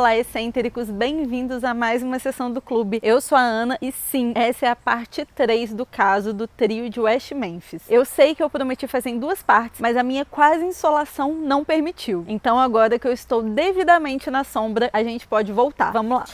Olá, excêntricos! Bem-vindos a mais uma sessão do clube. Eu sou a Ana e sim, essa é a parte 3 do caso do trio de West Memphis. Eu sei que eu prometi fazer em 2 partes, mas a minha quase insolação não permitiu. Então agora que eu estou devidamente na sombra, a gente pode voltar. Vamos lá!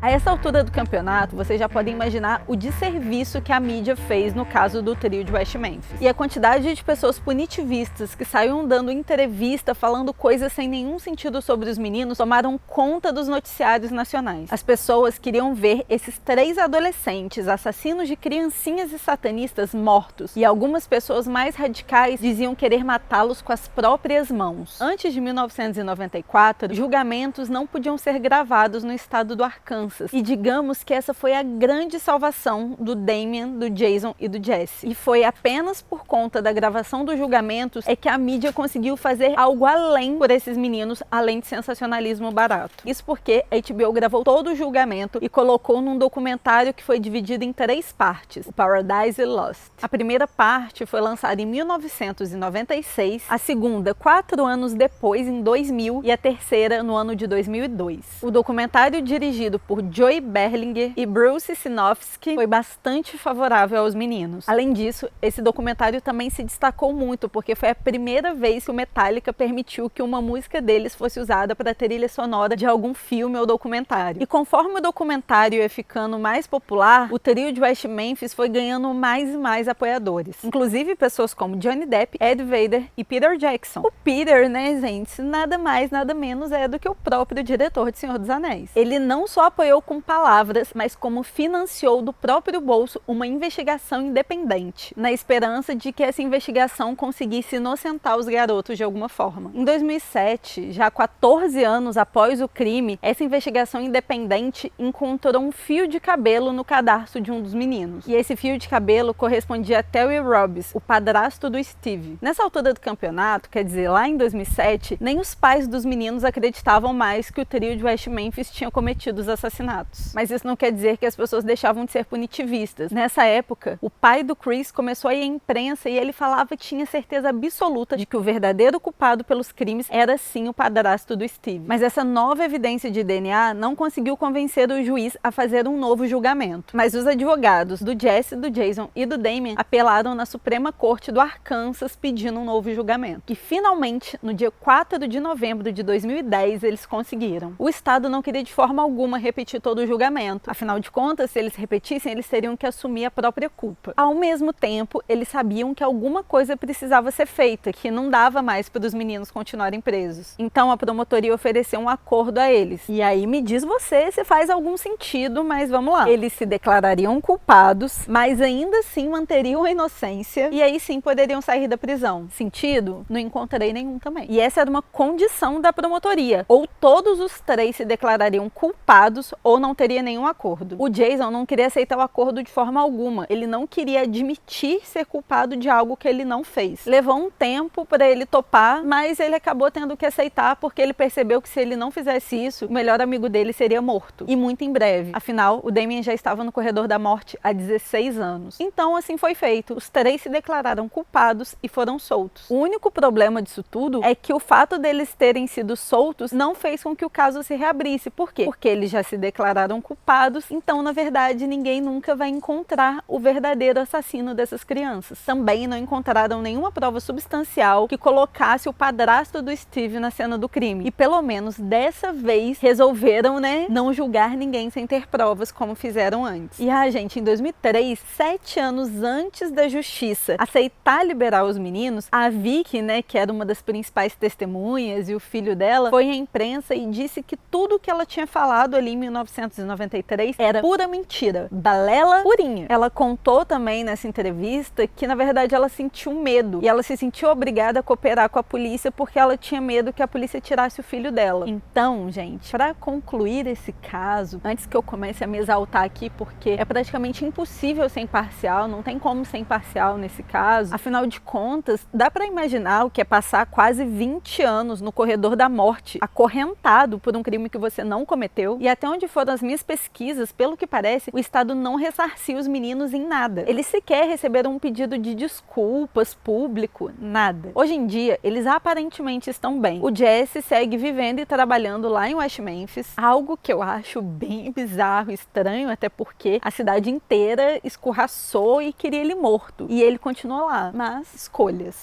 A essa altura do campeonato, vocês já podem imaginar o desserviço que a mídia fez no caso do trio de West Memphis. E a quantidade de pessoas punitivistas que saíram dando entrevista, falando coisas sem nenhum sentido sobre os meninos, tomaram conta dos noticiários nacionais. As pessoas queriam ver esses 3 adolescentes, assassinos de criancinhas e satanistas, mortos. E algumas pessoas mais radicais diziam querer matá-los com as próprias mãos. Antes de 1994, julgamentos não podiam ser gravados no estado do Arkansas. E digamos que essa foi a grande salvação do Damien, do Jason e do Jesse. E foi apenas por conta da gravação dos julgamentos é que a mídia conseguiu fazer algo além por esses meninos, além de sensacionalismo barato. Isso porque a HBO gravou todo o julgamento e colocou num documentário que foi dividido em 3 partes, o Paradise Lost. A primeira parte foi lançada em 1996, a segunda 4 anos depois, em 2000, e a terceira no ano de 2002. O documentário, dirigido por Joey Berlinger e Bruce Sinofsky, foi bastante favorável aos meninos. Além disso, esse documentário também se destacou muito porque foi a primeira vez que o Metallica permitiu que uma música deles fosse usada para a trilha sonora de algum filme ou documentário. E conforme o documentário ia ficando mais popular, o trio de West Memphis foi ganhando mais e mais apoiadores. Inclusive pessoas como Johnny Depp, Ed Vedder e Peter Jackson. O Peter, né, gente, nada mais, nada menos é do que o próprio diretor de Senhor dos Anéis. Ele não só apoiou com palavras, mas como financiou do próprio bolso uma investigação independente, na esperança de que essa investigação conseguisse inocentar os garotos de alguma forma. Em 2007, já 14 anos após o crime, essa investigação independente encontrou um fio de cabelo no cadarço de um dos meninos. E esse fio de cabelo correspondia a Terry Robbins, o padrasto do Steve. Nessa altura do campeonato, quer dizer, lá em 2007, nem os pais dos meninos acreditavam mais que o trio de West Memphis tinha cometido os assassinatos. Mas isso não quer dizer que as pessoas deixavam de ser punitivistas. Nessa época, o pai do Chris começou a ir à imprensa e ele falava que tinha certeza absoluta de que o verdadeiro culpado pelos crimes era sim o padrasto do Steve. Mas essa nova evidência de DNA não conseguiu convencer o juiz a fazer um novo julgamento. Mas os advogados do Jesse, do Jason e do Damien apelaram na Suprema Corte do Arkansas pedindo um novo julgamento. E finalmente, no dia 4 de novembro de 2010, eles conseguiram. O Estado não queria de forma alguma repetir todo o julgamento. Afinal de contas, se eles repetissem, eles teriam que assumir a própria culpa. Ao mesmo tempo, eles sabiam que alguma coisa precisava ser feita, que não dava mais para os meninos continuarem presos. Então a promotoria ofereceu um acordo a eles. E aí me diz você se faz algum sentido, mas vamos lá. Eles se declarariam culpados, mas ainda assim manteriam a inocência e aí sim poderiam sair da prisão. Sentido? Não encontrei nenhum também. E essa era uma condição da promotoria. Ou todos os 3 se declarariam culpados ou não teria nenhum acordo. O Jason não queria aceitar o acordo de forma alguma. Ele não queria admitir ser culpado de algo que ele não fez. Levou um tempo para ele topar, mas ele acabou tendo que aceitar porque ele percebeu que se ele não fizesse isso, o melhor amigo dele seria morto. E muito em breve. Afinal, o Damien já estava no corredor da morte há 16 anos. Então, assim foi feito. Os 3 se declararam culpados e foram soltos. O único problema disso tudo é que o fato deles terem sido soltos não fez com que o caso se reabrisse. Por quê? Porque eles já se declararam culpados, então na verdade ninguém nunca vai encontrar o verdadeiro assassino dessas crianças. Também não encontraram nenhuma prova substancial que colocasse o padrasto do Steve na cena do crime. E pelo menos dessa vez resolveram, não julgar ninguém sem ter provas como fizeram antes. E gente, em 2003, 7 anos antes da justiça aceitar liberar os meninos, a Vicky, que era uma das principais testemunhas e o filho dela, foi à imprensa e disse que tudo que ela tinha falado ali em 1993 era pura mentira, balela purinha. Ela contou também nessa entrevista que na verdade ela sentiu medo e ela se sentiu obrigada a cooperar com a polícia porque ela tinha medo que a polícia tirasse o filho dela. Então, gente, para concluir esse caso, antes que eu comece a me exaltar aqui, porque é praticamente impossível ser imparcial, não tem como ser imparcial nesse caso, afinal de contas, dá para imaginar o que é passar quase 20 anos no corredor da morte, acorrentado por um crime que você não cometeu, e até onde onde foram as minhas pesquisas, pelo que parece, o Estado não ressarciu os meninos em nada. Eles sequer receberam um pedido de desculpas público, nada. Hoje em dia, eles aparentemente estão bem. O Jesse segue vivendo e trabalhando lá em West Memphis, algo que eu acho bem bizarro, estranho, até porque a cidade inteira escorraçou e queria ele morto. E ele continua lá, mas escolhas.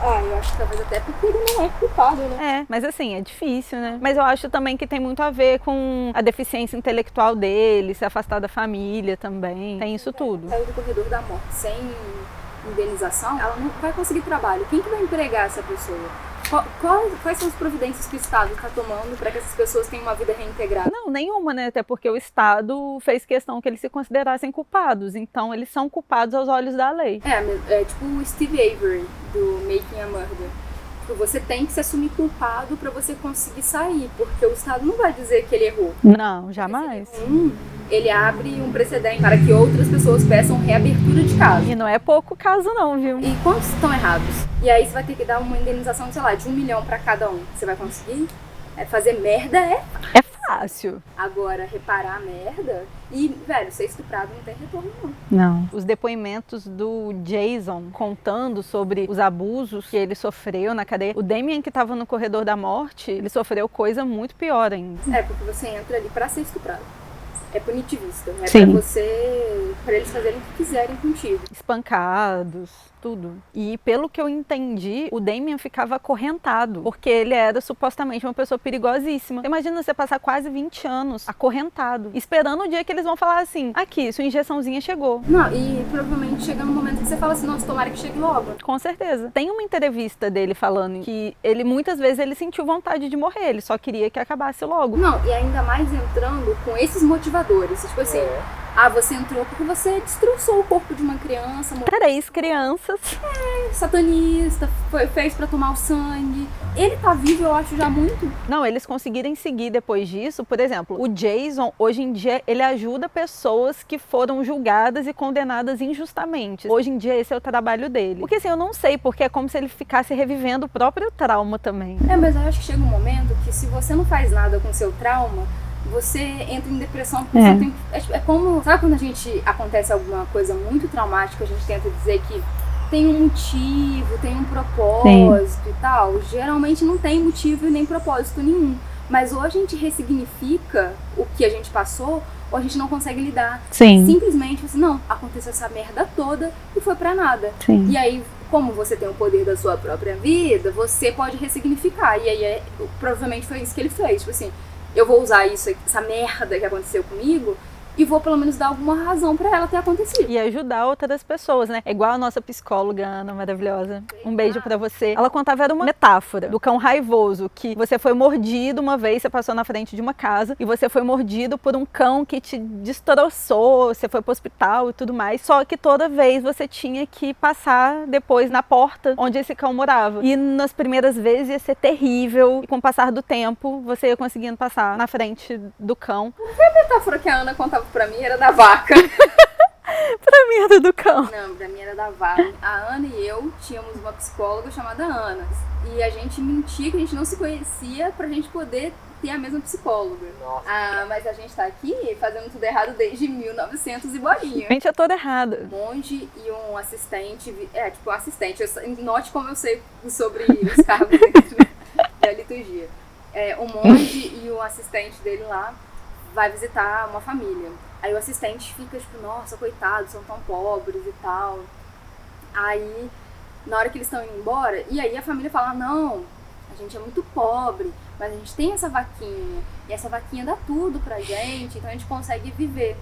Eu acho que talvez até porque ele não é culpado, né? Mas assim, é difícil, né? Mas eu acho também que tem muito a ver com a deficiência intelectual dele, se afastar da família também. Tem isso tudo. Saiu do corredor da morte sem indenização, ela não vai conseguir trabalho. Quem que vai empregar essa pessoa? Quais são as providências que o Estado está tomando para que essas pessoas tenham uma vida reintegrada? Não, nenhuma, né? Até porque o Estado fez questão que eles se considerassem culpados. Então, eles são culpados aos olhos da lei. É tipo o Steve Avery, do Making a Murder. Você tem que se assumir culpado para você conseguir sair, porque o Estado não vai dizer que ele errou. Não, jamais. Ele abre um precedente para que outras pessoas peçam reabertura de caso. E não é pouco caso não, viu? E quantos estão errados? E aí você vai ter que dar uma indenização, sei lá, de 1 milhão para cada um. Você vai conseguir? Fazer merda é fácil. Agora, reparar a merda e, velho, ser estuprado não tem retorno, não. Não. Os depoimentos do Jason contando sobre os abusos que ele sofreu na cadeia. O Damien, que estava no corredor da morte, ele sofreu coisa muito pior ainda. Porque você entra ali pra ser estuprado. É punitivista. Sim. Pra eles fazerem o que quiserem contigo. Espancados, tudo. E pelo que eu entendi, o Damien ficava acorrentado, porque ele era supostamente uma pessoa perigosíssima. Imagina você passar quase 20 anos acorrentado, esperando o dia que eles vão falar assim, aqui, sua injeçãozinha chegou. Não, e provavelmente chega no momento que você fala assim, nossa, tomara que chegue logo. Com certeza. Tem uma entrevista dele falando que ele, muitas vezes, ele sentiu vontade de morrer, ele só queria que acabasse logo. Não, e ainda mais entrando com esses motivadores, tipo assim... você entrou porque você destroçou o corpo de uma criança. 3 crianças. Satanista, fez pra tomar o sangue. Ele tá vivo, eu acho, já muito. Não, eles conseguirem seguir depois disso. Por exemplo, o Jason, hoje em dia, ele ajuda pessoas que foram julgadas e condenadas injustamente. Hoje em dia, esse é o trabalho dele. Porque assim, eu não sei, porque é como se ele ficasse revivendo o próprio trauma também. Mas eu acho que chega um momento que se você não faz nada com o seu trauma, você entra em depressão porque você tem... É como... Sabe quando acontece alguma coisa muito traumática, a gente tenta dizer que tem um motivo, tem um propósito e tal? Geralmente não tem motivo e nem propósito nenhum. Mas ou a gente ressignifica o que a gente passou, ou a gente não consegue lidar. Simplesmente, assim, não, aconteceu essa merda toda e foi pra nada. E aí, como você tem o poder da sua própria vida, você pode ressignificar. E aí, provavelmente foi isso que ele fez. Tipo assim, eu vou usar essa merda que aconteceu comigo e vou pelo menos dar alguma razão pra ela ter acontecido. E ajudar outras pessoas, né? É igual a nossa psicóloga, Ana, maravilhosa. Um beijo pra você. Ela contava, era uma metáfora do cão raivoso, que você foi mordido uma vez, você passou na frente de uma casa e você foi mordido por um cão que te destroçou, você foi pro hospital e tudo mais. Só que toda vez você tinha que passar depois na porta onde esse cão morava. E nas primeiras vezes ia ser terrível. E com o passar do tempo, você ia conseguindo passar na frente do cão. A metáfora que a Ana contava pra mim era da vaca. Pra mim era do cão. Não, pra mim era da vaca. A Ana e eu tínhamos uma psicóloga chamada Ana. E a gente mentia que a gente não se conhecia pra gente poder ter a mesma psicóloga. Mas a gente tá aqui fazendo tudo errado desde 1900 e bolinha. A gente é toda errada. Um monge e um assistente. Tipo um assistente. Note como eu sei sobre os cargos dentro da liturgia. Um monge e um assistente dele lá vai visitar uma família. Aí o assistente fica tipo, nossa, coitados, são tão pobres e tal. Aí, na hora que eles estão indo embora, e aí a família fala, não, a gente é muito pobre, mas a gente tem essa vaquinha, e essa vaquinha dá tudo pra gente, então a gente consegue viver.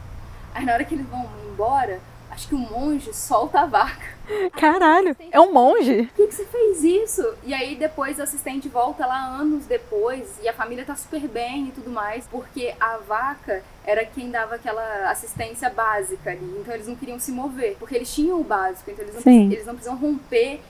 Aí na hora que eles vão embora, acho que o monge solta a vaca. Caralho, é um monge? Por que você fez isso? E aí depois o assistente volta lá anos depois e a família tá super bem e tudo mais, porque a vaca era quem dava aquela assistência básica ali, então eles não queriam se mover, porque eles tinham o básico, então eles não precisam romper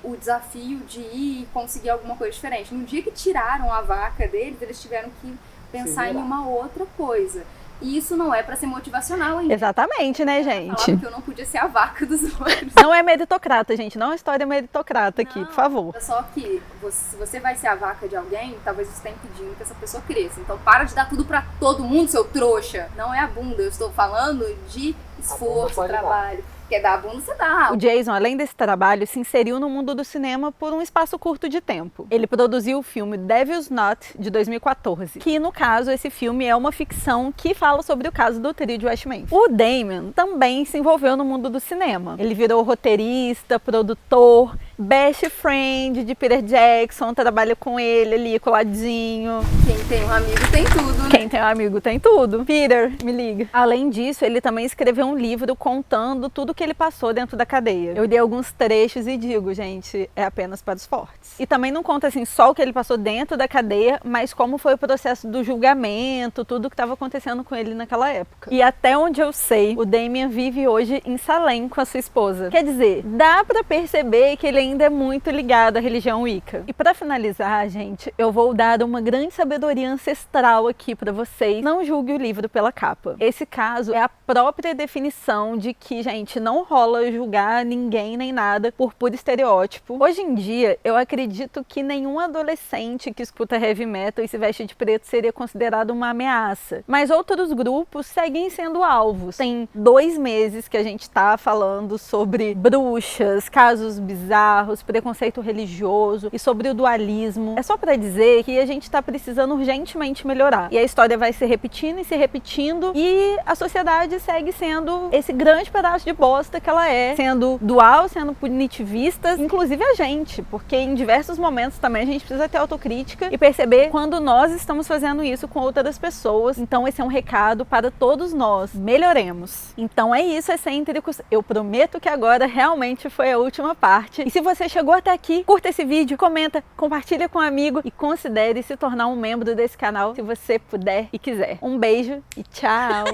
o desafio de ir e conseguir alguma coisa diferente. No dia que tiraram a vaca deles, eles tiveram que pensar em uma outra coisa. E isso não é pra ser motivacional ainda. Exatamente, né, gente? Falaram que eu não podia ser a vaca dos outros. Não é meritocrata, gente. Não é história meritocrata aqui, por favor. Só que se você vai ser a vaca de alguém, talvez você esteja impedindo que essa pessoa cresça. Então para de dar tudo pra todo mundo, seu trouxa. Não é a bunda, eu estou falando de esforço, trabalho. Quer dar a bunda, você dá. O Jason, além desse trabalho, se inseriu no mundo do cinema por um espaço curto de tempo. Ele produziu o filme Devil's Knot, de 2014, que no caso, esse filme é uma ficção que fala sobre o caso do trio de West Memphis. O Damien também se envolveu no mundo do cinema. Ele virou roteirista, produtor, best friend de Peter Jackson, trabalha com ele ali, coladinho. Quem tem um amigo tem tudo, né? Quem tem um amigo tem tudo. Peter, me liga. Além disso, ele também escreveu um livro contando tudo que ele passou dentro da cadeia. Eu li alguns trechos e digo, gente, é apenas para os fortes. E também não conta assim só o que ele passou dentro da cadeia, mas como foi o processo do julgamento, tudo que estava acontecendo com ele naquela época. E até onde eu sei, o Damien vive hoje em Salem com a sua esposa. Quer dizer, dá para perceber que ele ainda é muito ligado à religião Wicca. E para finalizar, gente, eu vou dar uma grande sabedoria ancestral aqui para vocês. Não julgue o livro pela capa. Esse caso é a própria definição de que, gente, não rola julgar ninguém nem nada por puro estereótipo. Hoje em dia, eu acredito que nenhum adolescente que escuta heavy metal e se veste de preto seria considerado uma ameaça. Mas outros grupos seguem sendo alvos. Tem 2 meses que a gente tá falando sobre bruxas, casos bizarros, preconceito religioso e sobre o dualismo. É só pra dizer que a gente tá precisando urgentemente melhorar. E a história vai se repetindo e se repetindo e a sociedade segue sendo esse grande pedaço de bosta que ela é, sendo dual, sendo punitivista, inclusive a gente, porque em diversos momentos também a gente precisa ter autocrítica e perceber quando nós estamos fazendo isso com outras pessoas. Então esse é um recado para todos nós. Melhoremos. Então é isso, excêntricos. Eu prometo que agora realmente foi a última parte. E se você chegou até aqui, curta esse vídeo, comenta, compartilha com um amigo e considere se tornar um membro desse canal se você puder e quiser. Um beijo e tchau!